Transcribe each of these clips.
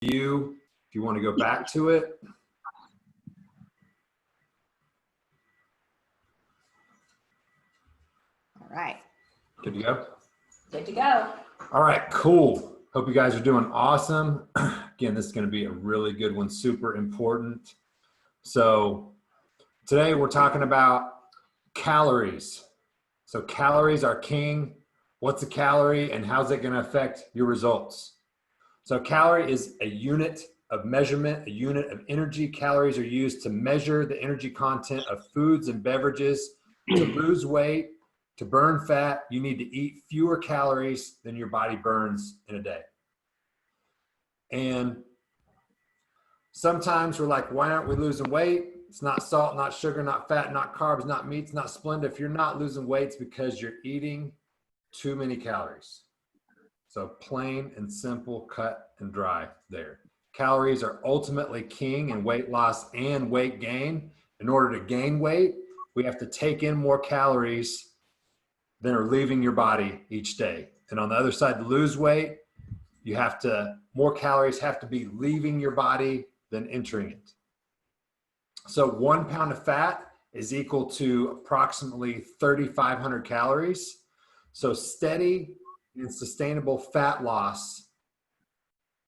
review if you want to go back to it. All right. Good to go? Good to go. All right, cool. Hope you guys are doing awesome. Again, this is going to be a really good one, super important. So today we're talking about calories. So calories are king. What's a calorie and how's it going to affect your results? So calorie is a unit of measurement, a unit of energy. Calories are used to measure the energy content of foods and beverages. To lose weight, to burn fat, you need to eat fewer calories than your body burns in a day. And sometimes we're like, why aren't we losing weight? It's not salt, not sugar, not fat, not carbs, not meats, not Splenda. If you're not losing weight, it's because you're eating too many calories. So plain and simple, cut and dry there. Calories are ultimately king in weight loss and weight gain. In order to gain weight, we have to take in more calories than are leaving your body each day. And on the other side, to lose weight, you have to, more calories have to be leaving your body than entering it. So 1 pound of fat is equal to approximately 3,500 calories. So steady and sustainable fat loss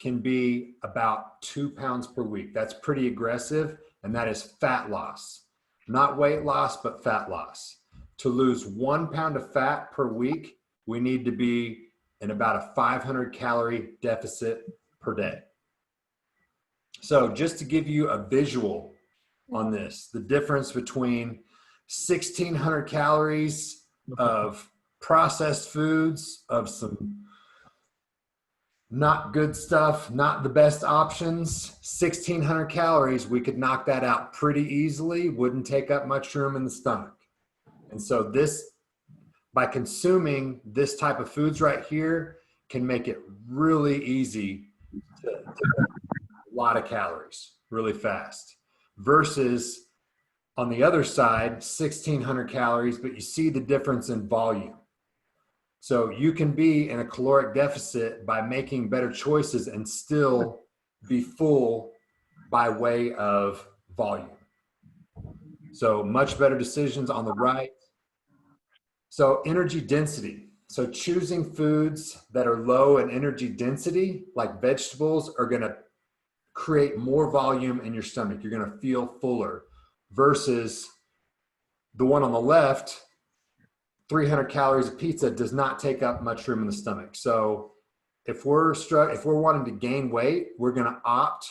can be about 2 pounds per week. That's pretty aggressive, and that is fat loss. Not weight loss, but fat loss. To lose 1 pound of fat per week, we need to be in about a 500 calorie deficit per day. So just to give you a visual on this, the difference between 1,600 calories of processed foods, of some not good stuff, not the best options, 1,600 calories, we could knock that out pretty easily, wouldn't take up much room in the stomach. And so this, by consuming this type of foods right here, can make it really easy to burn a lot of calories really fast. Versus on the other side, 1,600 calories, but you see the difference in volume. So you can be in a caloric deficit by making better choices and still be full by way of volume. So much better decisions on the right. So energy density. So choosing foods that are low in energy density, like vegetables, are going to create more volume in your stomach. You're going to feel fuller versus the one on the left, 300 calories of pizza does not take up much room in the stomach. So if we're wanting to gain weight, we're going to opt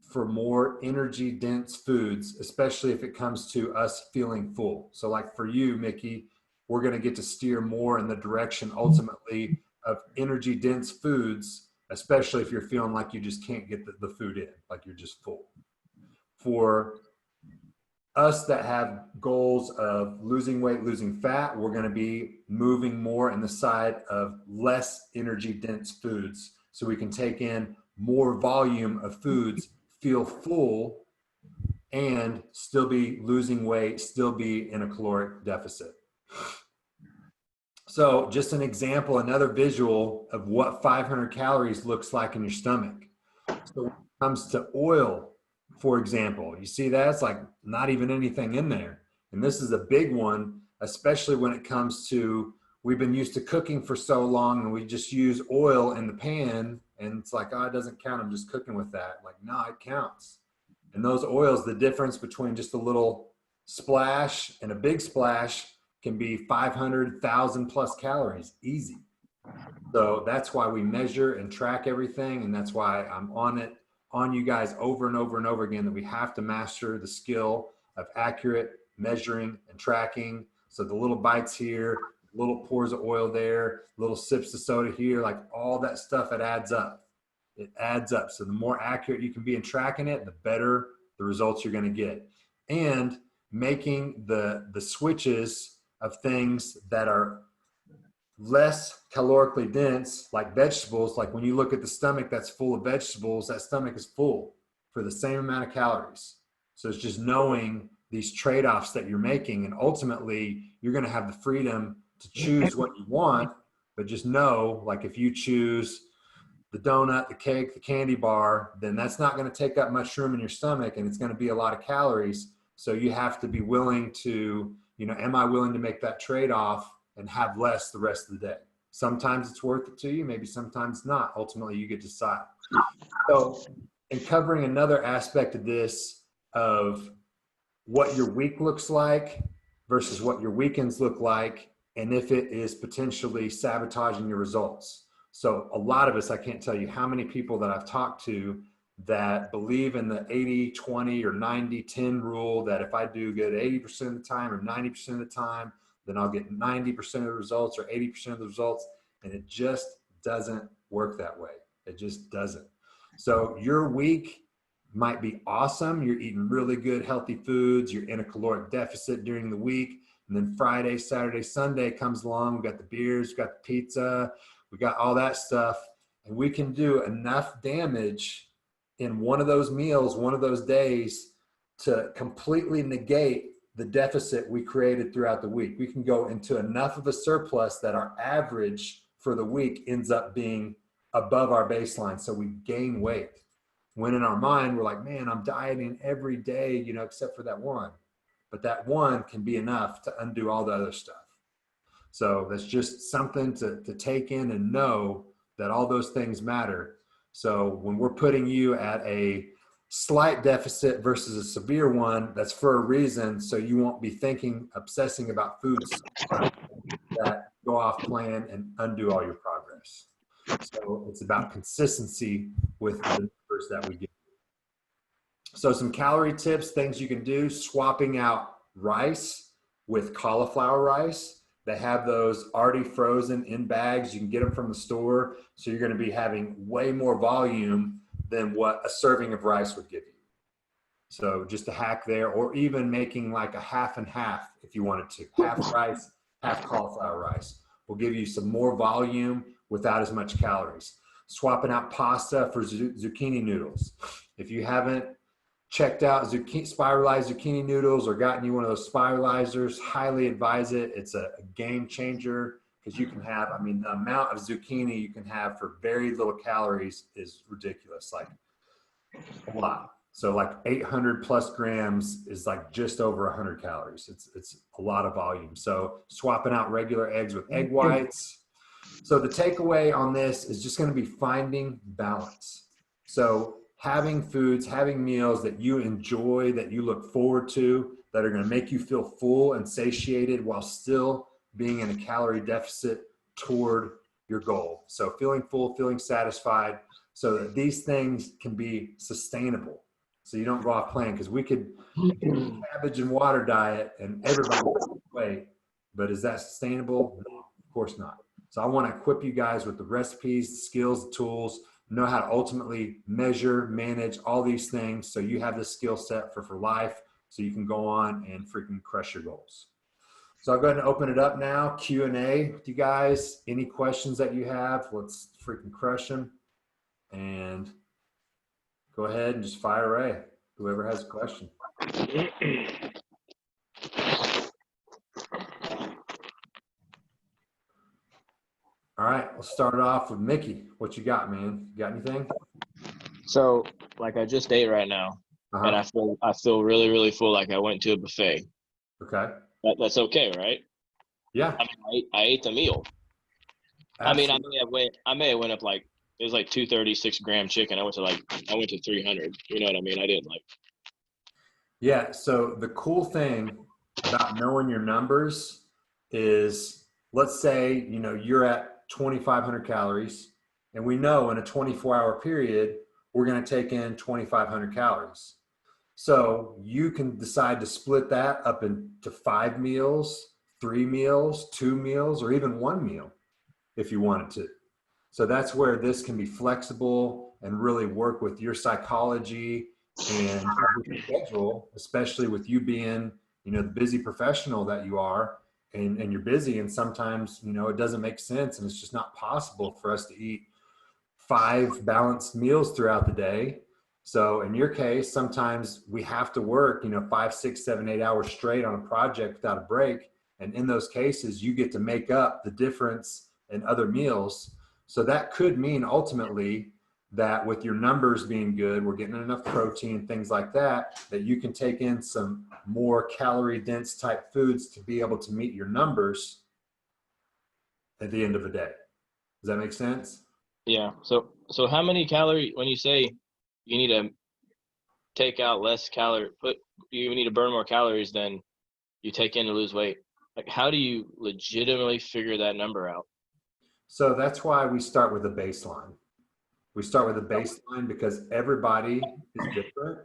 for more energy dense foods, especially if it comes to us feeling full. So like for you, Mickey, we're going to get to steer more in the direction ultimately of energy dense foods, especially if you're feeling like you just can't get the food in, like you're just full. For us that have goals of losing weight, losing fat, we're going to be moving more in the side of less energy dense foods so we can take in more volume of foods, feel full, and still be losing weight, still be in a caloric deficit. So just an example, another visual of what 500 calories looks like in your stomach. So when it comes to oil, for example, you see that it's like not even anything in there. And this is a big one, especially when it comes to, we've been used to cooking for so long and we just use oil in the pan and it's like, oh, it doesn't count. I'm just cooking with that. Like, no, it counts. And those oils, the difference between just a little splash and a big splash can be 500,000 plus calories, easy. So that's why we measure and track everything. And that's why I'm on you guys over and over and over again, that we have to master the skill of accurate measuring and tracking. So the little bites here, little pours of oil there, little sips of soda here, like all that stuff, it adds up. It adds up. So the more accurate you can be in tracking it, the better the results you're going to get. And making the switches of things that are less calorically dense, like vegetables. Like when you look at the stomach that's full of vegetables, that stomach is full for the same amount of calories. So it's just knowing these trade-offs that you're making, and ultimately you're going to have the freedom to choose what you want, but just know, like if you choose the donut, the cake, the candy bar, then that's not going to take up much room in your stomach, and it's going to be a lot of calories. So you have to be willing to, am I willing to make that trade-off and have less the rest of the day? Sometimes it's worth it to you, maybe sometimes not. Ultimately, you get to decide. So, in covering another aspect of this, of what your week looks like versus what your weekends look like, and if it is potentially sabotaging your results. So a lot of us, I can't tell you how many people that I've talked to that believe in the 80-20 or 90-10 rule, that if I do good 80% of the time or 90% of the time, then I'll get 90% of the results or 80% of the results. And it just doesn't work that way. It just doesn't. So your week might be awesome. You're eating really good, healthy foods. You're in a caloric deficit during the week. And then Friday, Saturday, Sunday comes along. We got the beers, we got the pizza, we got all that stuff. And we can do enough damage in one of those meals, one of those days, to completely negate the deficit we created throughout the week. We can go into enough of a surplus that our average for the week ends up being above our baseline. So we gain weight. When in our mind, we're like, man, I'm dieting every day, except for that one. But that one can be enough to undo all the other stuff. So that's just something to take in and know that all those things matter. So when we're putting you at a slight deficit versus a severe one, that's for a reason. So you won't be obsessing about foods that go off plan and undo all your progress. So it's about consistency with the numbers that we give. So some calorie tips, things you can do: swapping out rice with cauliflower rice. They have those already frozen in bags. You can get them from the store. So you're going to be having way more volume than what a serving of rice would give you. So just a hack there, or even making like a half and half if you wanted to. Half rice, half cauliflower rice will give you some more volume without as much calories. Swapping out pasta for zucchini noodles. If you haven't checked out spiralized zucchini noodles or gotten you one of those spiralizers, highly advise it. It's a game changer, because you can have, the amount of zucchini you can have for very little calories is ridiculous, like a lot. So like 800 plus grams is like just over 100 calories. It's a lot of volume. So swapping out regular eggs with egg whites. So the takeaway on this is just going to be finding balance. So having foods, having meals that you enjoy, that you look forward to, that are going to make you feel full and satiated while still being in a calorie deficit toward your goal. So feeling full, feeling satisfied, so that these things can be sustainable. So you don't go off plan, because we could do a cabbage and water diet and everybody will weight, but is that sustainable? No, of course not. So I want to equip you guys with the recipes, the skills, the tools, know how to ultimately measure, manage all these things, so you have this skill set for life, so you can go on and freaking crush your goals. So I'll go ahead and open it up now. Q&A with you guys. Any questions that you have, let's freaking crush them. And go ahead and just fire away, whoever has a question. All right, we'll start it off with Mickey. What you got, man? You got anything? So, like, I just ate right now, and I feel really, really full, like I went to a buffet. Okay. That's okay, right? Yeah. I ate the meal. Absolutely. I may have went up, like, it was like 236 gram chicken. I went to 300. You know what I mean? I did, like. Yeah. So the cool thing about knowing your numbers is, let's say, you're at 2,500 calories, and we know in a 24-hour period, we're going to take in 2,500 calories. So you can decide to split that up into 5 meals, 3 meals, 2 meals, or even 1 meal if you wanted to. So that's where this can be flexible and really work with your psychology and your schedule, especially with you being, the busy professional that you are. And you're busy, and sometimes, it doesn't make sense, and it's just not possible for us to eat 5 balanced meals throughout the day. So in your case, sometimes we have to work, 5, 6, 7, 8 hours straight on a project without a break. And in those cases, you get to make up the difference in other meals. So that could mean ultimately that with your numbers being good, we're getting enough protein, things like that, that you can take in some more calorie dense type foods to be able to meet your numbers at the end of the day. Does that make sense? Yeah. So how many calories, when you say you need to take out less calorie, you need to burn more calories than you take in to lose weight, like how do you legitimately figure that number out? So that's why we start with a baseline. We start with a baseline because everybody is different.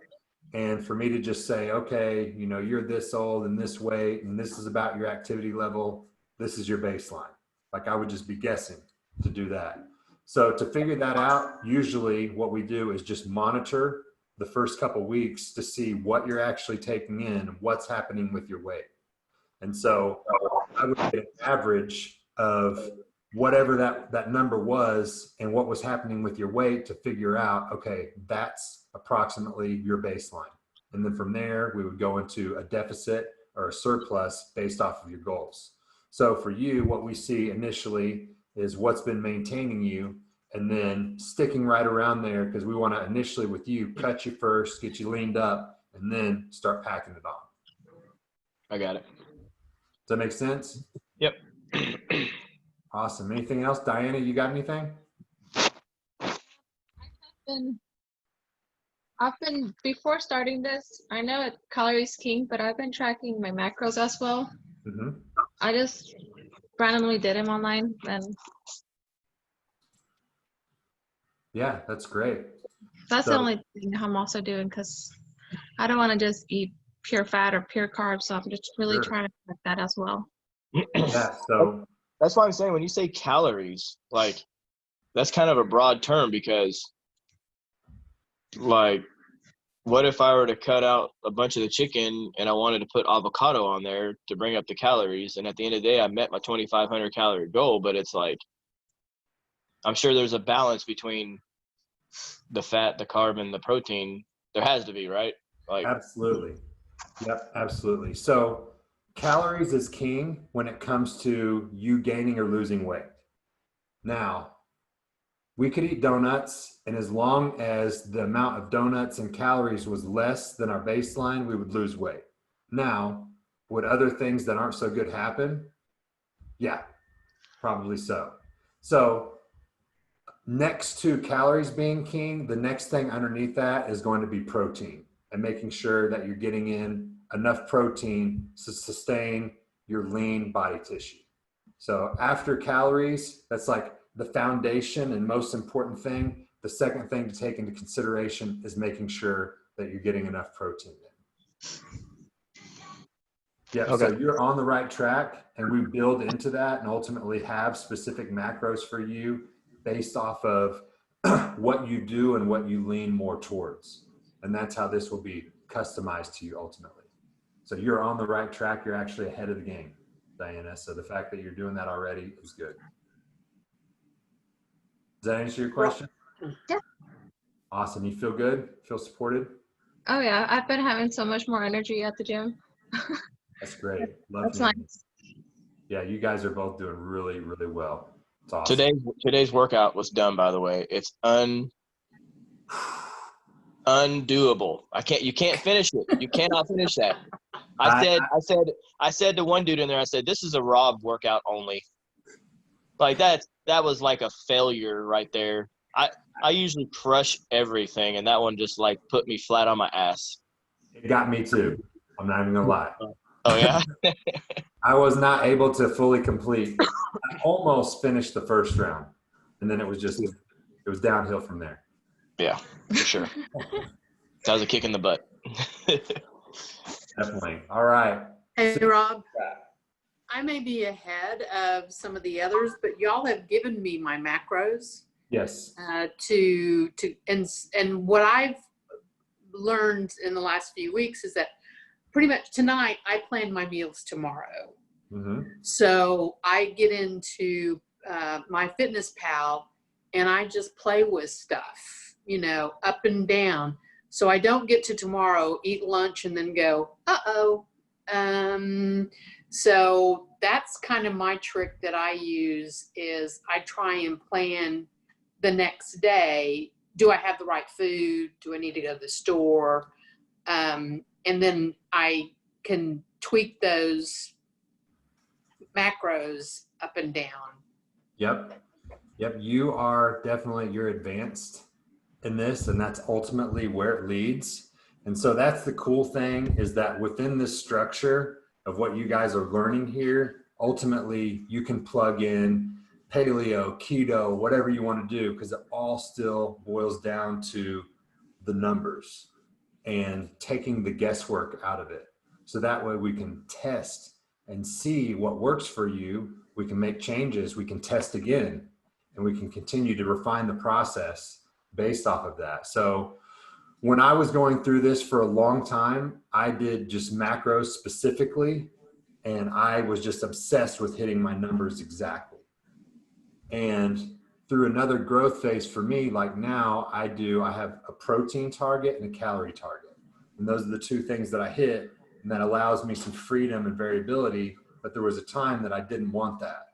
And for me to just say, okay, you know, you're this old and this weight, and this is about your activity level, this is your baseline. Like I would just be guessing to do that. So to figure that out, usually what we do is just monitor the first couple weeks to see what you're actually taking in and what's happening with your weight. And so I would get an average of whatever that number was and what was happening with your weight to figure out, okay, that's approximately your baseline. And then from there, we would go into a deficit or a surplus based off of your goals. So for you, what we see initially is what's been maintaining you and then sticking right around there because we want to initially with you, cut you first, get you leaned up, and then start packing it on. I got it. Does that make sense? Yep. Awesome. Anything else? Diana, you got anything? I've been before starting this, I know it calories king, but I've been tracking my macros as well. Mm-hmm. I just randomly did them online and Yeah, that's great. that's So- the only thing I'm also doing because I don't want to just eat pure fat or pure carbs. So I'm just really Sure. trying to track that as well. Yeah, so That's why I'm saying when you say calories, like that's kind of a broad term because like what if I were to cut out a bunch of the chicken and I wanted to put avocado on there to bring up the calories, and at the end of the day I met my 2,500 calorie goal, but it's like I'm sure there's a balance between the fat, the carb, and the protein. There has to be, right? Like absolutely. Yep, absolutely. So calories is king when it comes to you gaining or losing weight. Now, we could eat donuts, and as long as the amount of donuts and calories was less than our baseline, we would lose weight. Now, would other things that aren't so good happen? Yeah, probably so. So next to calories being king, the next thing underneath that is going to be protein and making sure that you're getting in enough protein to sustain your lean body tissue. So after calories, that's like the foundation and most important thing. The second thing to take into consideration is making sure that you're getting enough protein in. Yeah, Okay. so you're on the right track, and we build into that and ultimately have specific macros for you based off of what you do and what you lean more towards. And that's how this will be customized to you ultimately. So you're on the right track. You're actually ahead of the game, Diana. So the fact that you're doing that already is good. Does that answer your question? Yeah. Awesome. You feel good? Feel supported? Oh yeah, I've been having so much more energy at the gym. That's great. Love That's hearing it. nice. Yeah, you guys are both doing really, really well. It's awesome. Today's workout was done, by the way. It's undoable. You can't finish it. You cannot finish that. I said to one dude in there, I said, this is a Rob workout only. Like that was like a failure right there. I usually crush everything, and that one just like put me flat on my ass. It got me too. I'm not even gonna lie. Oh yeah. I was not able to fully complete. I almost finished the first round, and then it was downhill from there. Yeah, for sure. That was a kick in the butt. Definitely. All right. Hey, Rob, I may be ahead of some of the others, but y'all have given me my macros Yes. and what I've learned in the last few weeks is that pretty much tonight I plan my meals tomorrow. Mm-hmm. So I get into my Fitness Pal and I just play with stuff, up and down. So I don't get to tomorrow, eat lunch, and then go, uh-oh, So that's kind of my trick that I use is I try and plan the next day. Do I have the right food? Do I need to go to the store? And then I can tweak those macros up and down. Yep. Yep. You are definitely, you're advanced in this, and that's ultimately where it leads. And so that's the cool thing, is that within this structure of what you guys are learning here, ultimately you can plug in paleo, keto, whatever you want to do, because it all still boils down to the numbers and taking the guesswork out of it. So that way we can test and see what works for you. We can make changes, we can test again, and we can continue to refine the process based off of that. So when I was going through this for a long time, I did just macros specifically, and I was just obsessed with hitting my numbers exactly. And through another growth phase for me, like now I have a protein target and a calorie target. And those are the two things that I hit, and that allows me some freedom and variability. But there was a time that I didn't want that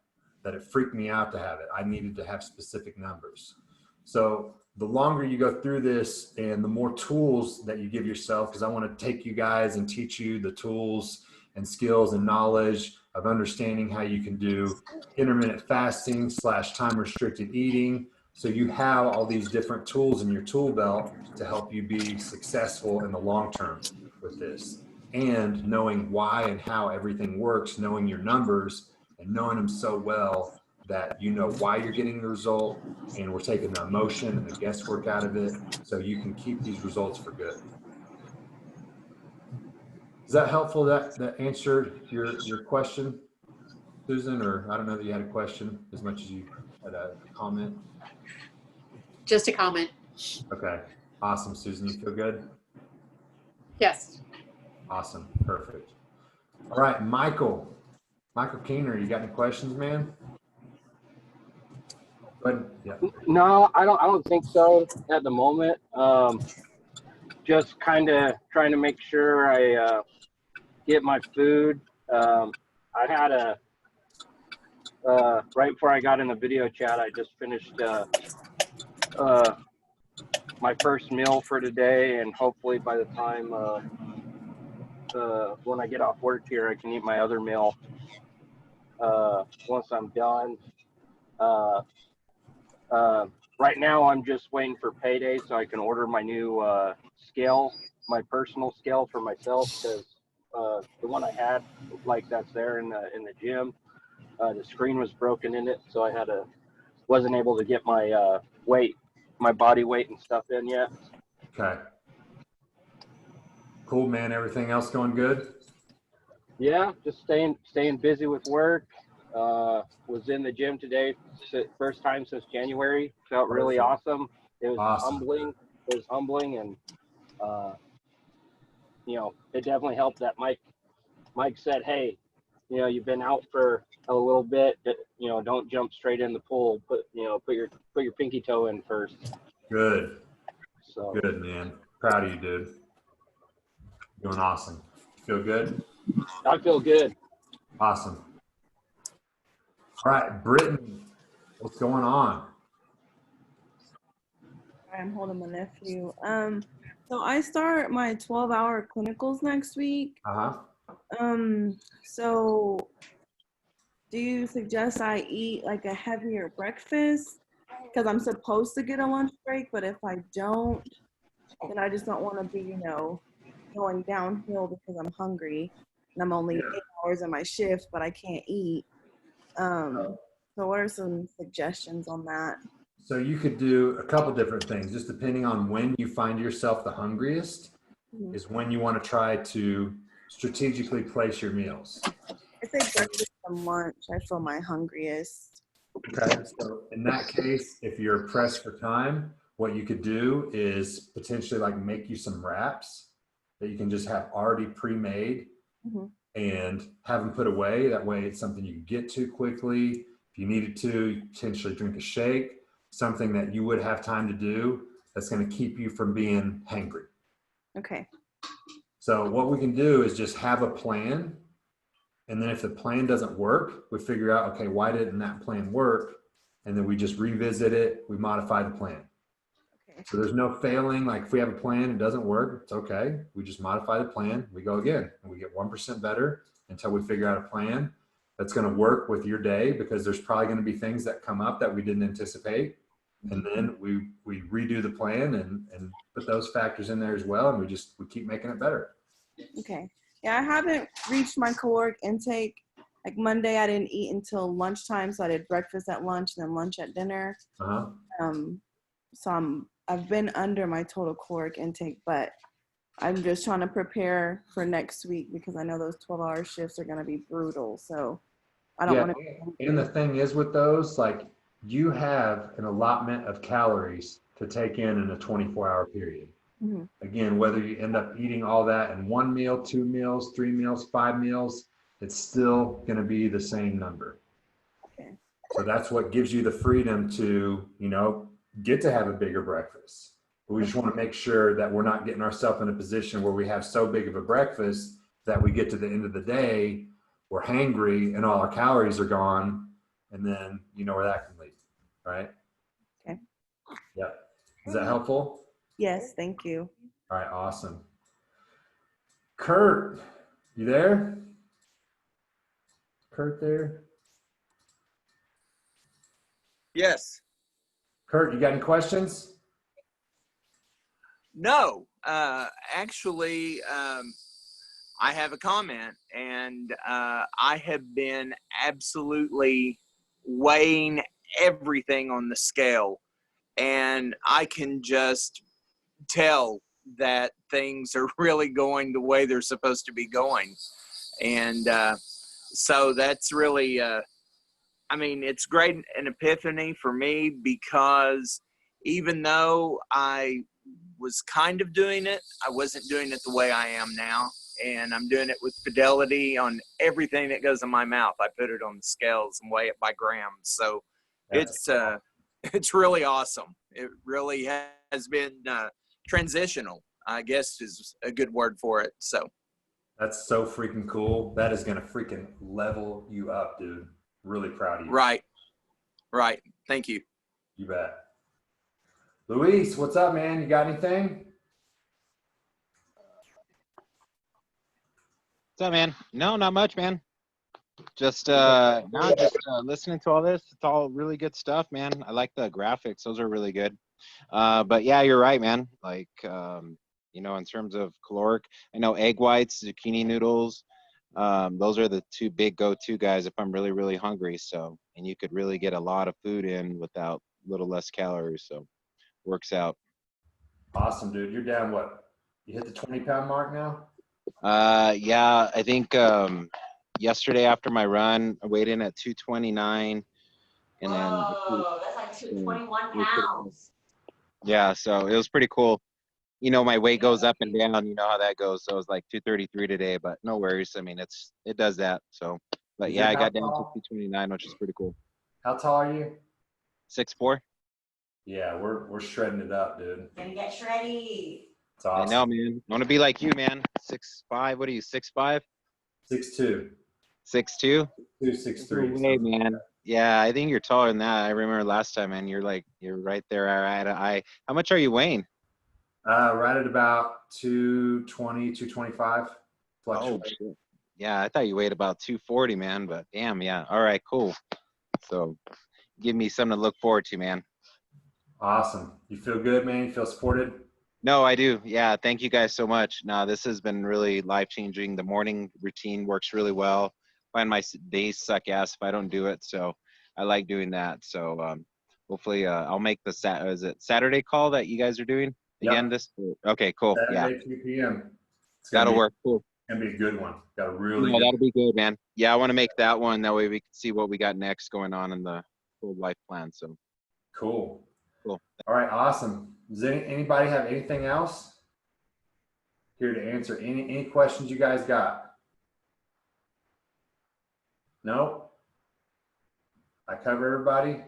it freaked me out to have it. I needed to have specific numbers. So the longer you go through this and the more tools that you give yourself, because I want to take you guys and teach you the tools and skills and knowledge of understanding how you can do intermittent fasting / time restricted eating. So you have all these different tools in your tool belt to help you be successful in the long term with this. And knowing why and how everything works, knowing your numbers and knowing them so well that you know why you're getting the result, and we're taking the emotion and the guesswork out of it so you can keep these results for good. Is that helpful? That answered your question, Susan? Or I don't know that you had a question as much as you had a comment. Just a comment. Okay. Awesome, Susan. You feel good? Yes. Awesome. Perfect. All right, Michael Keener, you got any questions, man? Go ahead. Yeah. No, I don't think so at the moment. Just kind of trying to make sure I get my food. I had right before I got in the video chat, I just finished my first meal for today, and hopefully by the time when I get off work here, I can eat my other meal once I'm done. Right now, I'm just waiting for payday so I can order my new scale, my personal scale for myself, because the one I had, like that's there in the gym, the screen was broken in it, so wasn't able to get my weight, my body weight and stuff in yet. Okay. Cool, man. Everything else going good? Yeah, just staying busy with work. Was in the gym today, first time since January. Felt really awesome. It was humbling. It was humbling, and it definitely helped that Mike said, hey, you've been out for a little bit, don't jump straight in the pool. Put your pinky toe in first. Good. So good, man. Proud of you, dude. Doing awesome. Feel good? I feel good. Awesome. All right, Brittany, what's going on? I'm holding my nephew. So I start my 12-hour clinicals next week. So do you suggest I eat like a heavier breakfast? Because I'm supposed to get a lunch break, but if I don't, then I just don't want to be, going downhill because I'm hungry and I'm only 8 hours in my shift, but I can't eat. So what are some suggestions on that? So you could do a couple different things, just depending on when you find yourself the hungriest is when you want to try to strategically place your meals. I say breakfast and lunch. I feel my hungriest. Okay, so in that case, if you're pressed for time, what you could do is potentially like make you some wraps that you can just have already pre-made and have them put away. That way it's something you can get to quickly. If you needed to, you potentially drink a shake, something that you would have time to do that's going to keep you from being hangry. Okay. So what we can do is just have a plan. And then if the plan doesn't work, we figure out, okay, why didn't that plan work? And then we just revisit it, we modify the plan. Okay. So there's no failing. Like if we have a plan, it doesn't work, it's okay. We just modify the plan, we go again, and we get 1% better until we figure out a plan that's going to work with your day, because there's probably going to be things that come up that we didn't anticipate. And then we redo the plan and put those factors in there as well. And we keep making it better. Okay. Yeah, I haven't reached my caloric intake. Like Monday, I didn't eat until lunchtime, so I did breakfast at lunch and then lunch at dinner. Uh-huh. So I've been under my total caloric intake, but I'm just trying to prepare for next week because I know those 12-hour shifts are going to be brutal. So I don't want to. And the thing is with those, like you have an allotment of calories to take in a 24-hour period. Mm-hmm. Again, whether you end up eating all that in 1 meal, 2 meals, 3 meals, 5 meals, it's still going to be the same number. Okay. So that's what gives you the freedom to, get to have a bigger breakfast. But we just want to make sure that we're not getting ourselves in a position where we have so big of a breakfast that we get to the end of the day, we're hangry and all our calories are gone. And then you know where that can lead, right? Okay. Yep. Is that helpful? Yes, thank you. All right, awesome. Kurt, you there? Kurt there? Yes. Kurt, you got any questions? No. Actually, I have a comment, and I have been absolutely weighing everything on the scale, and I can just tell that things are really going the way they're supposed to be going. And so that's really, it's great, an epiphany for me, because even though I was kind of doing it, I wasn't doing it the way I am now. And I'm doing it with fidelity on everything that goes in my mouth. I put it on the scales and weigh it by grams. So it's really awesome. It really has been transitional, I guess is a good word for it. So that's so freaking cool. That is going to freaking level you up, dude. Really proud of you. Right. Thank you. You bet. Luis, what's up, man? You got anything? What's up, man? No, not much, man. Just listening to all this. It's all really good stuff, man. I like the graphics; those are really good. But yeah, you're right, man. Like, in terms of caloric, I know egg whites, zucchini noodles. Those are the two big go-to guys if I'm really, really hungry. So, and you could really get a lot of food in without a little less calories. So, works out. Awesome, dude. You're down what? You hit the 20-pound mark now? Yeah, I think yesterday after my run, I weighed in at 229, and then that's like 221 pounds. Yeah, so it was pretty cool. My weight goes up and down. You know how that goes. So it was like 233 today, but no worries. I mean, it does that. So, but yeah, I got down to 229, which is pretty cool. How tall are you? 6'4". Yeah, we're shredding it up, dude. Gonna get shreddy. It's awesome. I know, man. I want to be like you, man. 6'5". What are you? 6'5"? 6'2". 6'2". 6'3". Hey, man. Yeah, I think you're taller than that. I remember last time, man. You're right there. How much are you weighing? Right at about 220, 225. Oh, shit. Yeah, I thought you weighed about 240, man. But damn, yeah. All right, cool. So, give me something to look forward to, man. Awesome. You feel good, man? You feel supported? No, I do. Yeah, thank you guys so much. No, this has been really life-changing. The morning routine works really well. Find my days suck ass if I don't do it, so I like doing that. So hopefully I'll make the is it Saturday call that you guys are doing again? Yep. Okay, cool. Saturday, 2 p.m. That'll work. Cool. Gonna be a good one. Got a That'll be good, man. Yeah, I want to make that one. That way we can see what we got next going on in the full life plan. So cool. All right, awesome. Does anybody have anything else? Here to answer any questions you guys got? No? I cover everybody?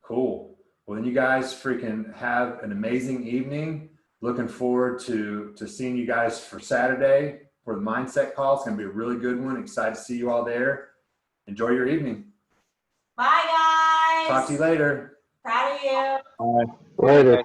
Cool. Well, then you guys freaking have an amazing evening. Looking forward to seeing you guys for Saturday for the mindset call. It's going to be a really good one. Excited to see you all there. Enjoy your evening. Bye, guys. Talk to you later. Proud of you. Later.